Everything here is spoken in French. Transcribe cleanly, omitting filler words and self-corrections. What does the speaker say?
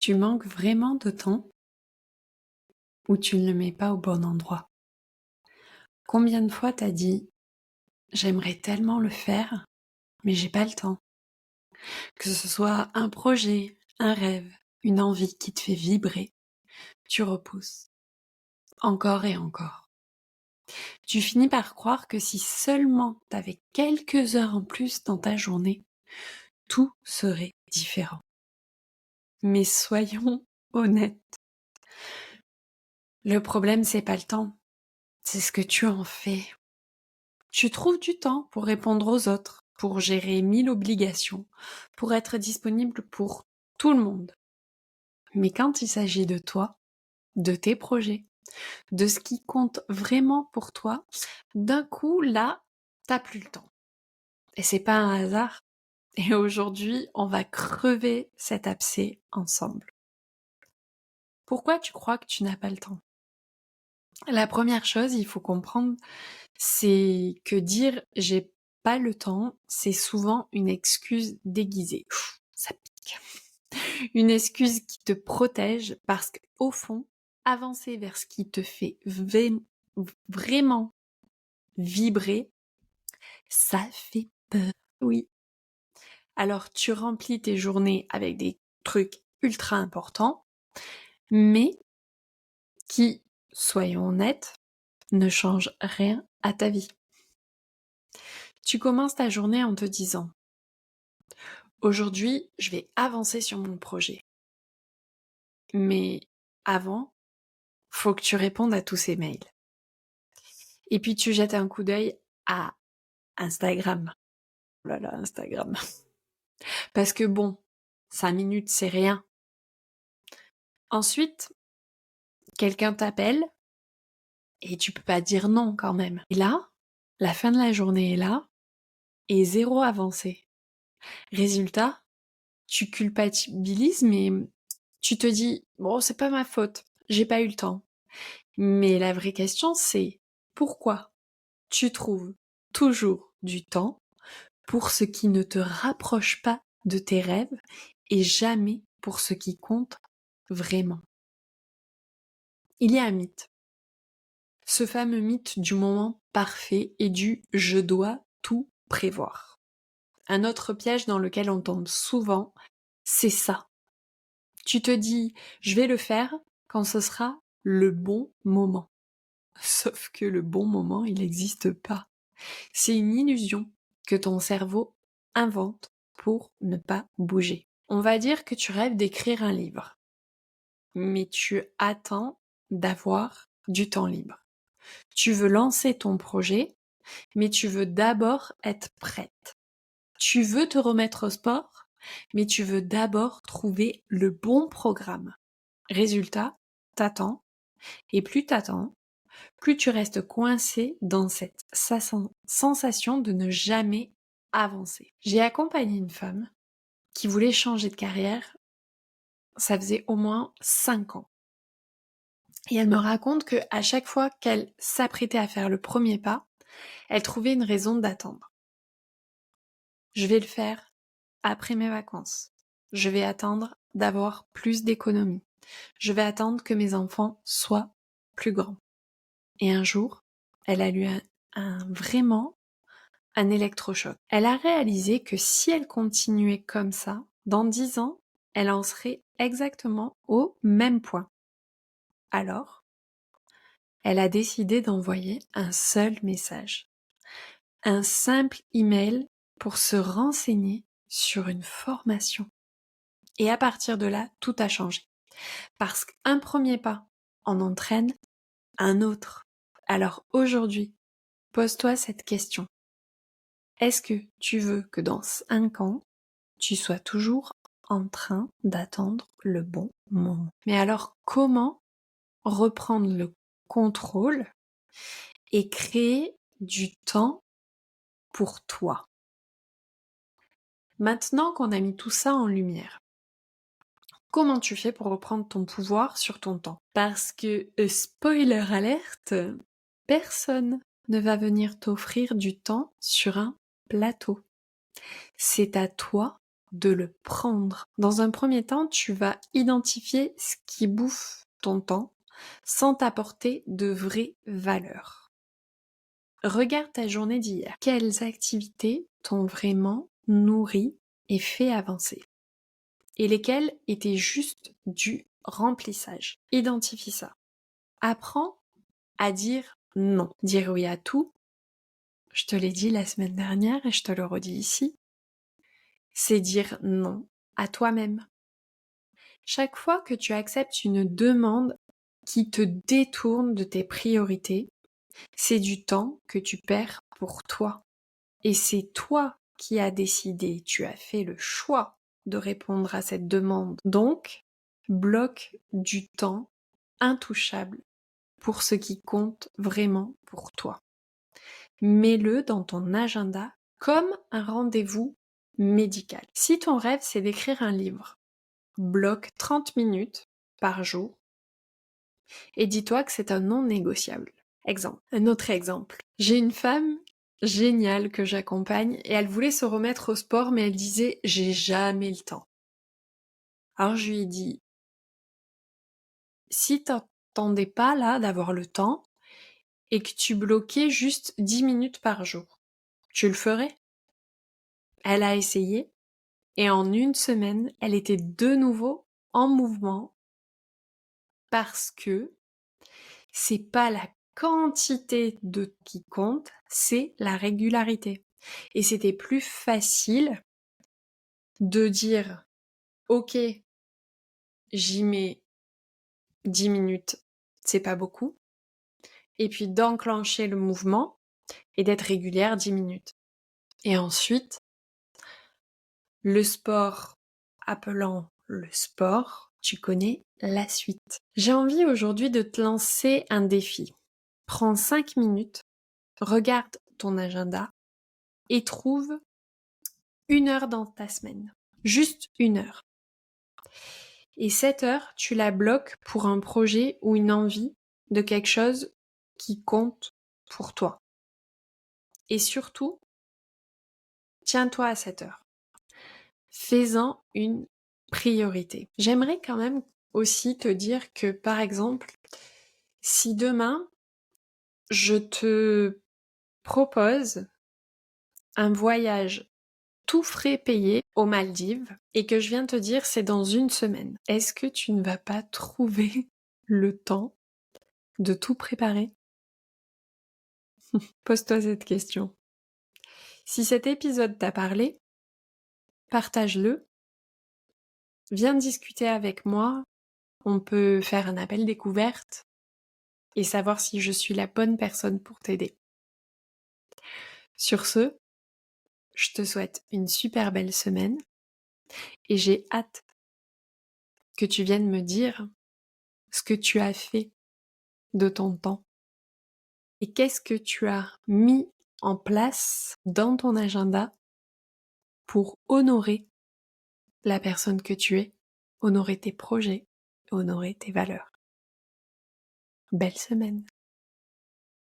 Tu manques vraiment de temps ou tu ne le mets pas au bon endroit? Combien de fois t'as dit: «J'aimerais tellement le faire, mais j'ai pas le temps». Que ce soit un projet, un rêve, une envie qui te fait vibrer, tu repousses encore et encore. Tu finis par croire que si seulement t'avais quelques heures en plus dans ta journée, tout serait différent. Mais soyons honnêtes, le problème c'est pas le temps, c'est ce que tu en fais. Tu trouves du temps pour répondre aux autres, pour gérer 1000 obligations, pour être disponible pour tout le monde. Mais quand il s'agit de toi, de tes projets, de ce qui compte vraiment pour toi, d'un coup, là, t'as plus le temps. Et c'est pas un hasard. Et aujourd'hui, on va crever cet abcès ensemble. Pourquoi tu crois que tu n'as pas le temps? La première chose, il faut comprendre, c'est que dire j'ai pas le temps, c'est souvent une excuse déguisée. Ça pique. Une excuse qui te protège parce qu'au fond, avancer vers ce qui te fait vraiment vibrer, ça fait peur. Oui. Alors tu remplis tes journées avec des trucs ultra importants, mais qui, soyons honnêtes, ne changent rien à ta vie. Tu commences ta journée en te disant: aujourd'hui, je vais avancer sur mon projet. Mais avant, faut que tu répondes à tous ces mails. Et puis tu jettes un coup d'œil à Instagram. Oh là là, Instagram. Parce que bon, 5 minutes, c'est rien. Ensuite, quelqu'un t'appelle et tu peux pas dire non quand même. Et là, la fin de la journée est là et zéro avancé. Résultat, tu culpabilises, mais tu te dis, bon, c'est pas ma faute, j'ai pas eu le temps. Mais la vraie question, c'est pourquoi tu trouves toujours du temps pour ce qui ne te rapproche pas de tes rêves et jamais pour ce qui compte vraiment. Il y a un mythe. Ce fameux mythe du moment parfait et du je dois tout prévoir. Un autre piège dans lequel on tombe souvent, c'est ça. Tu te dis, je vais le faire quand ce sera le bon moment. Sauf que le bon moment, il n'existe pas. C'est une illusion que ton cerveau invente pour ne pas bouger. On va dire que tu rêves d'écrire un livre, mais tu attends d'avoir du temps libre. Tu veux lancer ton projet, mais tu veux d'abord être prête. Tu veux te remettre au sport, mais tu veux d'abord trouver le bon programme. Résultat, t'attends, et plus t'attends, plus tu restes coincé dans cette sensation de ne jamais avancer. J'ai accompagné une femme qui voulait changer de carrière, ça faisait au moins 5 ans. Et elle me raconte que à chaque fois qu'elle s'apprêtait à faire le premier pas, elle trouvait une raison d'attendre. Je vais le faire après mes vacances. Je vais attendre d'avoir plus d'économies. Je vais attendre que mes enfants soient plus grands. Et un jour, elle a eu vraiment un électrochoc. Elle a réalisé que si elle continuait comme ça, dans 10 ans, elle en serait exactement au même point. Alors, elle a décidé d'envoyer un seul message. Un simple email pour se renseigner sur une formation. Et à partir de là, tout a changé. Parce qu'un premier pas en entraîne un autre. Alors aujourd'hui, pose-toi cette question. Est-ce que tu veux que dans 5 ans, tu sois toujours en train d'attendre le bon moment? Mais alors comment reprendre le contrôle et créer du temps pour toi? Maintenant qu'on a mis tout ça en lumière, comment tu fais pour reprendre ton pouvoir sur ton temps? Parce que, spoiler alerte, personne ne va venir t'offrir du temps sur un plateau. C'est à toi de le prendre. Dans un premier temps, tu vas identifier ce qui bouffe ton temps sans t'apporter de vraie valeur. Regarde ta journée d'hier. Quelles activités t'ont vraiment nourri et fait avancer? Et lesquelles étaient juste du remplissage? Identifie ça. Apprends à dire non. Dire oui à tout, je te l'ai dit la semaine dernière et je te le redis ici, c'est dire non à toi-même. Chaque fois que tu acceptes une demande qui te détourne de tes priorités, c'est du temps que tu perds pour toi. Et c'est toi qui as décidé, tu as fait le choix de répondre à cette demande. Donc, bloque du temps intouchable pour ce qui compte vraiment pour toi. Mets-le dans ton agenda comme un rendez-vous médical. Si ton rêve, c'est d'écrire un livre, bloque 30 minutes par jour et dis-toi que c'est un non négociable. Exemple. Un autre exemple. J'ai une femme géniale que j'accompagne et elle voulait se remettre au sport mais elle disait j'ai jamais le temps. Alors je lui ai dit si t'attendais pas là d'avoir le temps et que tu bloquais juste 10 minutes par jour, tu le ferais? Elle a essayé et en une semaine, elle était de nouveau en mouvement parce que c'est pas la quantité de qui compte, c'est la régularité. Et c'était plus facile de dire ok, j'y mets 10 minutes, c'est pas beaucoup, et puis d'enclencher le mouvement et d'être régulière 10 minutes. Et ensuite, le sport appelant le sport, tu connais la suite. J'ai envie aujourd'hui de te lancer un défi. Prends 5 minutes, regarde ton agenda et trouve 1 heure dans ta semaine. Juste 1 heure. Et cette heure, tu la bloques pour un projet ou une envie de quelque chose qui compte pour toi. Et surtout, tiens-toi à cette heure. Fais-en une priorité. J'aimerais quand même aussi te dire que, par exemple, si demain, je te propose un voyage tout frais payé aux Maldives et que je viens te dire c'est dans 1 semaine, est-ce que tu ne vas pas trouver le temps de tout préparer? Pose-toi cette question. Si cet épisode t'a parlé, partage-le, viens discuter avec moi, on peut faire un appel découverte et savoir si je suis la bonne personne pour t'aider. Sur ce, je te souhaite une super belle semaine et j'ai hâte que tu viennes me dire ce que tu as fait de ton temps et qu'est-ce que tu as mis en place dans ton agenda pour honorer la personne que tu es, honorer tes projets, honorer tes valeurs. Belle semaine!